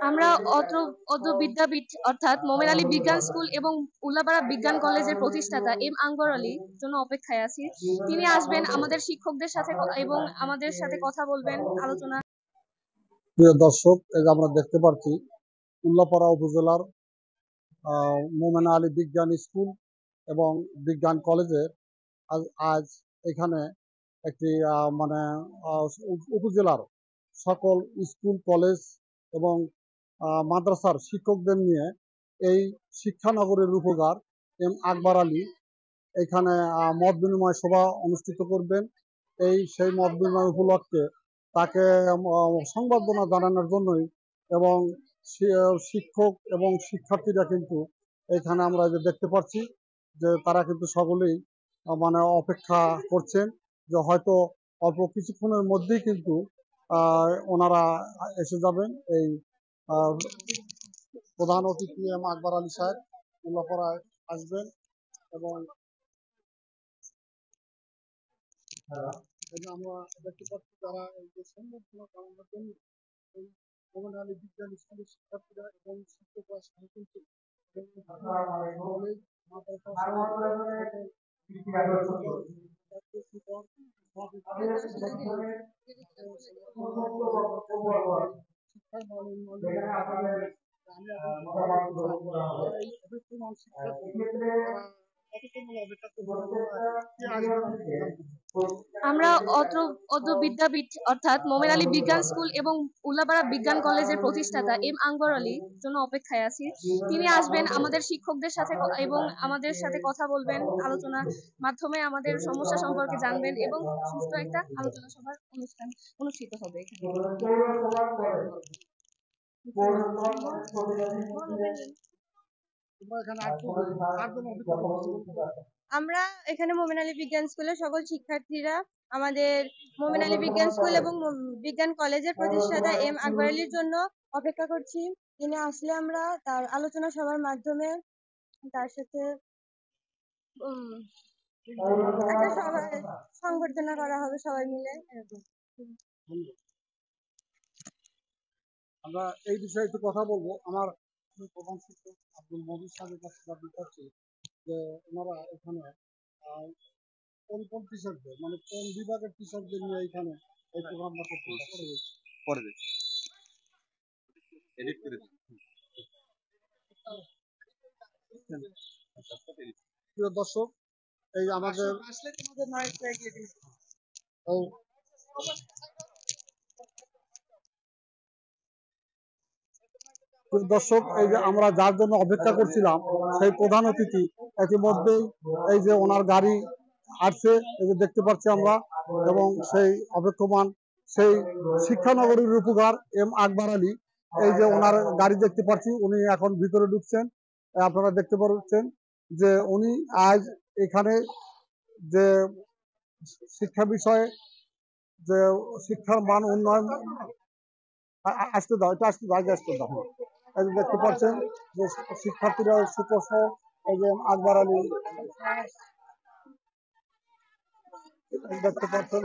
আমরা অত্র অত্র বিদ্যাপীঠ অর্থাৎ মোমেন আলী বিজ্ঞান স্কুল এবং উল্লাপাড়া বিজ্ঞান কলেজের প্রতিষ্ঠাতা এম আকবর আলীর জন্য অপেক্ষায় আছি। তিনি আসবেন আমাদের শিক্ষকদের সাথে এবং আমাদের সাথে কথা বলবেন, আলোচনা। প্রিয় দর্শক, এই যে আমরা দেখতে পাচ্ছি উল্লাপাড়া উপজেলার মোমেন আলী বিজ্ঞান স্কুল এবং বিজ্ঞান কলেজের আজ এখানে একটি মানে উপজেলার সকল স্কুল কলেজ এবং মাদ্রাসার শিক্ষকদের নিয়ে এই শিক্ষানগরের রূপকার এম আকবর আলী এখানে মত বিনিময় সভা অনুষ্ঠিত করবেন। সেই মত বিনিময় উপলক্ষে তাকে সংবর্ধনা জানানোর জন্যই এবং শিক্ষক এবং শিক্ষার্থীরা কিন্তু এখানে আমরা যে দেখতে পাচ্ছি যে তারা কিন্তু সকলেই মানে অপেক্ষা করছেন যে হয়তো অল্প কিছুক্ষণের মধ্যেই কিন্তু ওনারা এসে যাবেন। এই প্রধান অতিথি এম আকবর আলী সাহেব উল্লাপাড়ায় আসবেন এবং আমরা দেখতে পাচ্ছি তারা এই যে সংবর্ধনা জানানোর জন্য এই মোমেন আলী বিজ্ঞান স্কুলের শিক্ষার্থীরা এবং শিক্ষকরা কিন্তু শিক্ষার মান আমরা অত্র বিদ্যাপীঠ অর্থাৎ মোমেন আলী বিজ্ঞান স্কুল এবং উল্লাপাড়া বিজ্ঞান কলেজের প্রতিষ্ঠাতা এম আকবর আলীর জন্য অপেক্ষায় আছি। তিনি আসবেন আমাদের শিক্ষকদের সাথে এবং আমাদের সাথে কথা বলবেন, আলোচনার মাধ্যমে আমাদের সমস্যা সম্পর্কে জানবেন এবং সুষ্ঠু একটা আলোচনা সভার অনুষ্ঠান অনুষ্ঠিত হবে। আমরা এখানে মোমেন আলী বিজ্ঞান স্কুলের সকল শিক্ষার্থীরা আমাদের মোমেন আলী বিজ্ঞান স্কুল এবং বিজ্ঞান কলেজের প্রতিষ্ঠাতা এম আকবর আলীর জন্য অপেক্ষা করছি। তিনি আসলে আমরা তার আলোচনা সভার মাধ্যমে তার সাথে একটা সভায় সংবর্ধনা করা হবে সবাই মিলে। আমরা এই বিষয়ে একটু কথা বলবো। আমার প্রধান শিক্ষক আব্দুল মজিদ সাহেবের কাছে জানতে চাচ্ছি যে ওনারা এখানে কোন কোন টিচারদের মানে কোন বিভাগের টিচারদের নিয়ে এখানে এই প্রোগ্রামটা করতে করে এডিট করে প্রিয় দর্শক, এই আমাদের দর্শক, এই যে আমরা যার জন্য অপেক্ষা করছিলাম সেই প্রধান অতিথি ইতিমধ্যেই এই যে ওনার গাড়ি আসছে, এই যে দেখতে পাচ্ছি আমরা, এবং সেই অপেক্ষমান সেই শিক্ষানগরীর রূপকার এম আকবর আলী, এই যে ওনার গাড়ি দেখতে পাচ্ছি, উনি এখন ভিতরে ঢুকছেন। আপনারা দেখতে পাচ্ছেন যে উনি আজ এখানে যে শিক্ষা বিষয়ে যে শিক্ষার মান উন্নয়ন আসতে দাও, এটা আসতে দাও, আগে আসতে দাও। এই যে দেখতে পাচ্ছেন যে শিক্ষার্থীরা শিক্ষক এই যে আকবর আলী দেখতে পাচ্ছেন।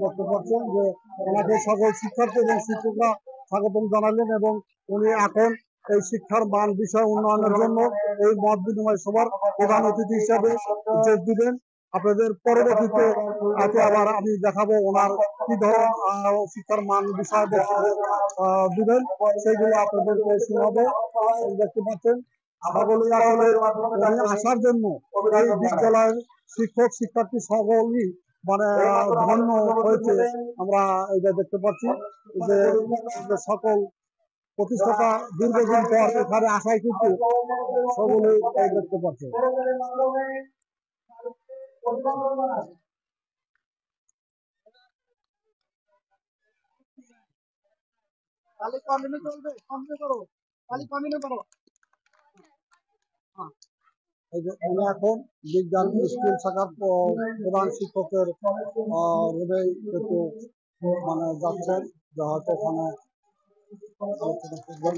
দেখতে পাচ্ছেন যে ওনাকে সকল শিক্ষার্থী এবং শিক্ষকরা স্বাগতম জানালেন এবং উনি এখন এই শিক্ষার মান বিষয় উন্নয়নের জন্য এই মত বিনিময় সভার প্রধান অতিথি হিসাবে যোগ দিবেন। আপনাদের পরবর্তীতে আবার আমি দেখাবো ওনার কি ধরনের শিক্ষার মান বিষয় দিবেন, সেইগুলো আপনাদেরকে শোনাবো। দেখতে পাচ্ছেন সকলেই আসলে আসার জন্য এই বিদ্যালয়ের শিক্ষক শিক্ষার্থী সকলই মানে ধন্য হয়েছে। আমরা এটা দেখতে পাচ্ছি যে সকল প্রতিষ্ঠাতা দীর্ঘদিন পর এখানে আসায় কিন্তু সকলেই দেখতে পাচ্ছে। উনি এখন বিজ্ঞান স্কুল শাখার প্রধান শিক্ষকের রুমে একটু মানে যাচ্ছেন, যে হয়তো ওখানে আলোচনা করবেন।